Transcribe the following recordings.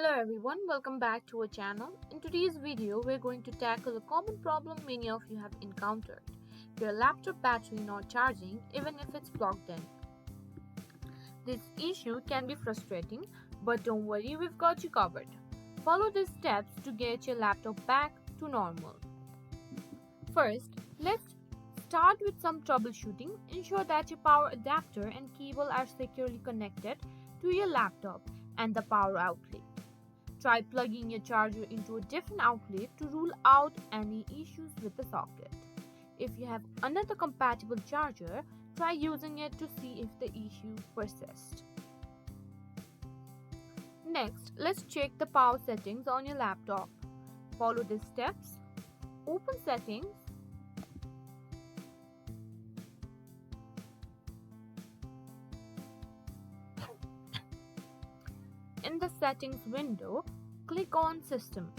Hello everyone, welcome back to our channel. In today's video, we're going to tackle a common problem many of you have encountered. Your laptop battery not charging even if it's plugged in. This issue can be frustrating, but don't worry, we've got you covered. Follow these steps to get your laptop back to normal. First, let's start with some troubleshooting. Ensure that your power adapter and cable are securely connected to your laptop and the power outlet. Try plugging your charger into a different outlet to rule out any issues with the socket. If you have another compatible charger, try using it to see if the issue persists. Next, let's check the power settings on your laptop. Follow these steps. Open Settings. In the Settings window, click on System.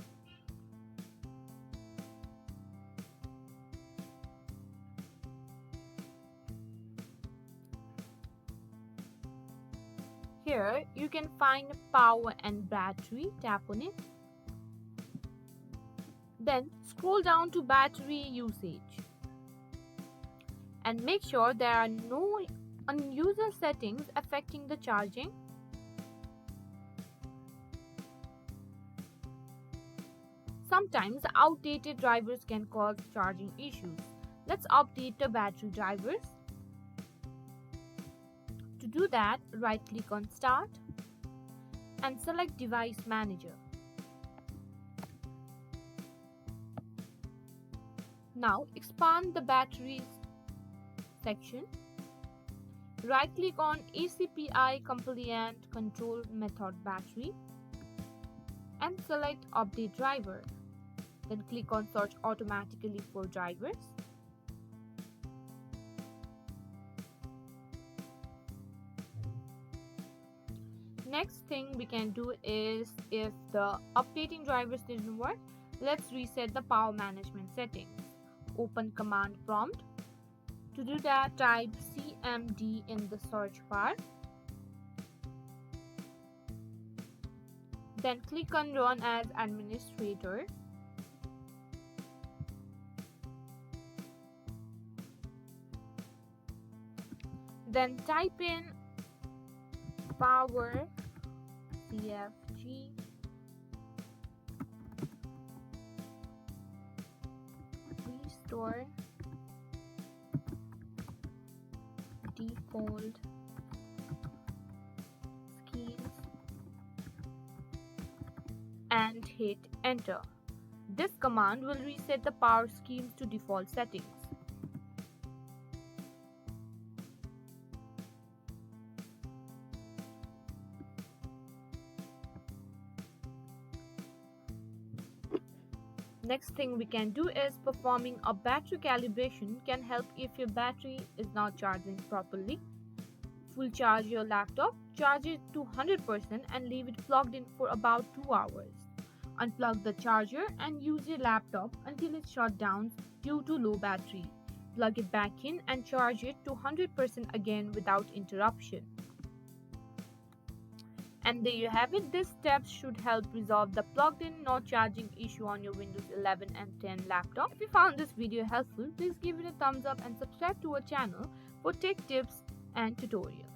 Here, you can find Power and Battery. Tap on it. Then, scroll down to Battery Usage. And make sure there are no unusual settings affecting the charging. Sometimes outdated drivers can cause charging issues. Let's update the battery drivers. To do that, right-click on Start and select Device Manager. Now expand the batteries section. Right-click on ACPI Compliant Control Method Battery and select Update Driver. Then click on Search automatically for drivers. Next thing we can do is, if the updating drivers didn't work, let's reset the power management settings. Open Command Prompt. To do that, type CMD in the search bar. Then click on Run as Administrator. Then type in power CFG restore default schemes and hit enter. This command will reset the power schemes to default settings. Next thing we can do is performing a battery calibration can help if your battery is not charging properly. Full charge your laptop, charge it to 100% and leave it plugged in for about 2 hours. Unplug the charger and use your laptop until it shuts down due to low battery. Plug it back in and charge it to 100% again without interruption. And there you have it. These steps should help resolve the plugged in not charging issue on your Windows 11 and 10 laptop. If you found this video helpful, please give it a thumbs up and subscribe to our channel for tech tips and tutorials.